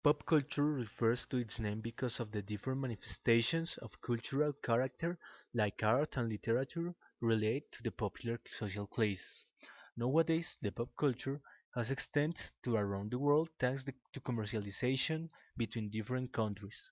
Pop culture refers to its name because of the different manifestations of cultural character, like art and literature, relate to the popular social classes. Nowadays, the pop culture has extended to around the world thanks to commercialization between different countries.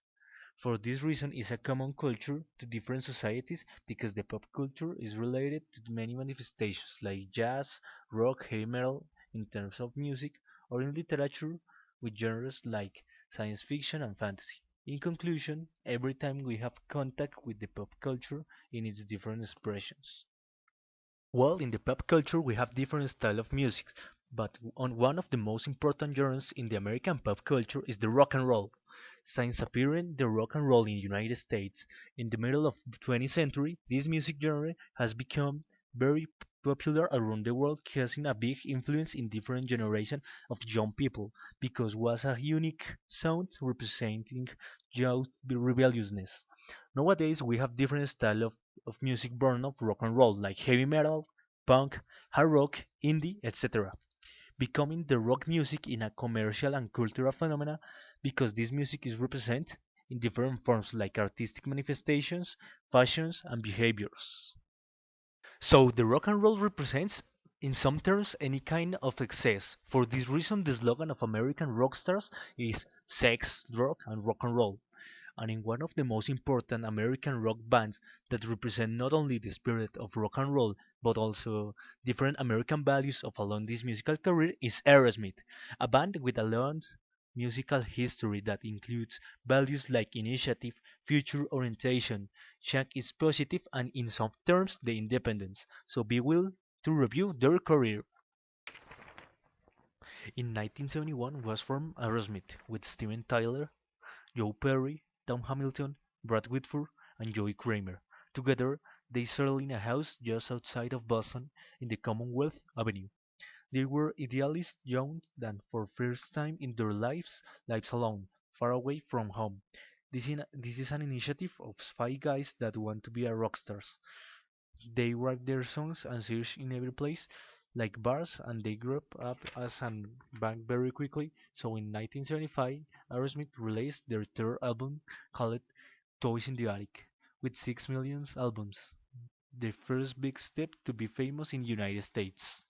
For this reason, it's a common culture to different societies because the pop culture is related to many manifestations like jazz, rock, heavy metal in terms of music, or in literature with genres like science fiction and fantasy. In conclusion, every time we have contact with the pop culture in its different expressions. Well, in the pop culture we have different style of music, but on one of the most important genres in the American pop culture is the rock and roll. Since appearing the rock and roll in the United States in the middle of the 20th century, this music genre has become very popular around the world, causing a big influence in different generations of young people because it was a unique sound representing youth rebelliousness. Nowadays we have different style of music born of rock and roll like heavy metal, punk, hard rock, indie, etc. Becoming the rock music in a commercial and cultural phenomena because this music is represented in different forms like artistic manifestations, fashions, and behaviors. So the rock and roll represents, in some terms, any kind of excess. For this reason, the slogan of American rock stars is sex, drug, and rock and roll. And in one of the most important American rock bands that represent not only the spirit of rock and roll, but also different American values of along this musical career is Aerosmith, a band with a long musical history that includes values like initiative, future orientation, change is positive, and in some terms, the independence. So be will to review their career. In 1971 was formed Aerosmith with Steven Tyler, Joe Perry, Tom Hamilton, Brad Whitford, and Joey Kramer. Together, they settled in a house just outside of Boston in the Commonwealth Avenue. They were idealists young and for first time in their lives alone, far away from home. This is an initiative of five guys that want to be a rock stars. They write their songs and search in every place, like bars, and they grew up as a band very quickly. So in 1975, Aerosmith released their third album called Toys in the Attic, with 6 million albums, their first big step to be famous in the United States.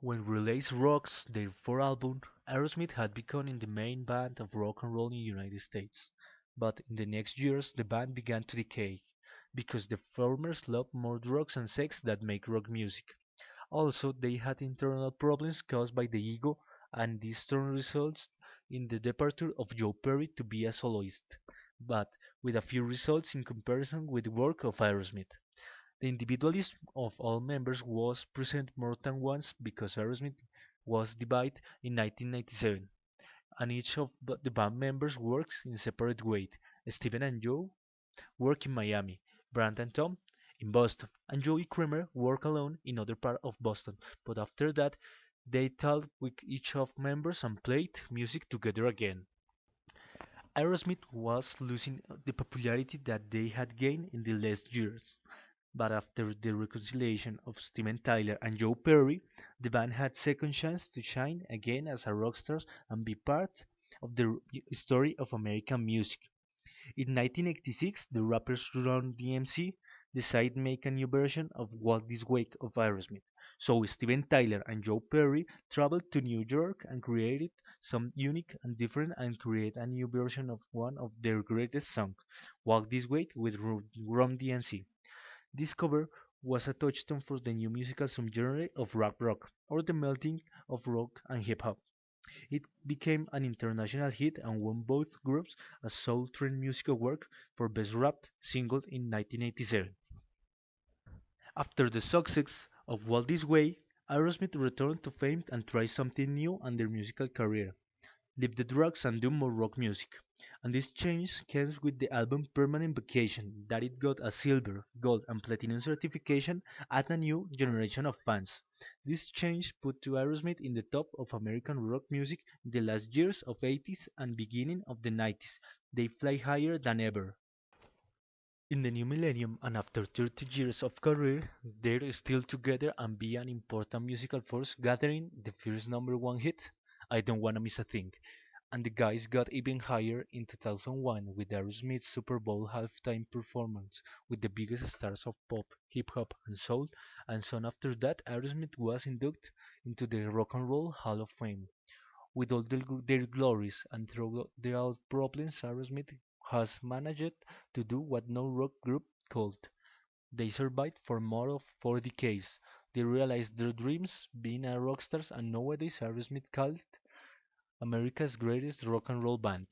When Relays Rocks, their fourth album, Aerosmith had become the main band of rock and roll in the United States. But in the next years, the band began to decay, because the formers loved more drugs and sex than make rock music. Also, they had internal problems caused by the ego, and this turn results in the departure of Joe Perry to be a soloist, but with a few results in comparison with the work of Aerosmith. The individualism of all members was present more than once because Aerosmith was divided in 1997, and each of the band members works in separate ways. Steven and Joe work in Miami, Brand and Tom in Boston, and Joey Kramer work alone in other part of Boston. But after that, they talked with each of members and played music together again. Aerosmith was losing the popularity that they had gained in the last years. But after the reconciliation of Steven Tyler and Joe Perry, the band had second chance to shine again as a rockstars and be part of the story of American music. In 1986, the rappers Run DMC decided to make a new version of Walk This Way of Aerosmith. So Steven Tyler and Joe Perry traveled to New York and created some unique and different and create a new version of one of their greatest songs, Walk This Way with Run DMC. This cover was a touchstone for the new musical subgenre of rap rock, or the melting of rock and hip hop. It became an international hit and won both groups a Soul Train Music Award for Best Rap Single in 1987. After the success of Walk This Way, Aerosmith returned to fame and tried something new on their musical career. Leave the drugs and do more rock music. And this change came with the album Permanent Vacation, that it got a silver, gold, and platinum certification at a new generation of fans. This change put to Aerosmith in the top of American rock music in the last years of 80s and beginning of the 90s. They fly higher than ever. In the new millennium and after 30 years of career, they're still together and be an important musical force gathering the first number one hit, I Don't Wanna Miss a Thing, And the guys got even higher in 2001 with Aerosmith's Super Bowl halftime performance with the biggest stars of pop, hip hop, and soul, and soon after that, Aerosmith was inducted into the Rock and Roll Hall of Fame. With all their glories and through their problems, Aerosmith has managed to do what no rock group could. They survived for more of 4 decades. They realized their dreams, being a rockstars, and nowadays Aerosmith called America's greatest rock and roll band.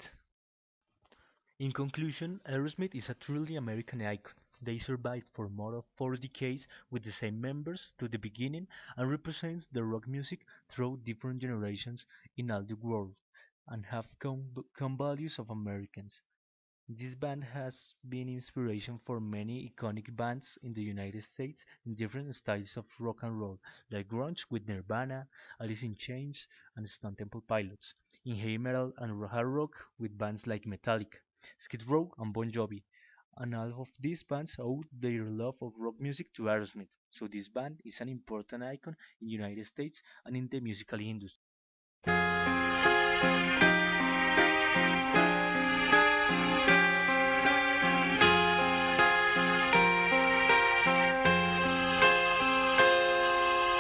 In conclusion, Aerosmith is a truly American icon. They survived for more of 4 decades with the same members to the beginning and represents the rock music through different generations in all the world and have come values of Americans. This band has been inspiration for many iconic bands in the United States in different styles of rock and roll, like grunge with Nirvana, Alice in Chains, and Stone Temple Pilots, in heavy metal and hard rock with bands like Metallica, Skid Row, and Bon Jovi. And all of these bands owe their love of rock music to Aerosmith, so this band is an important icon in the United States and in the musical industry.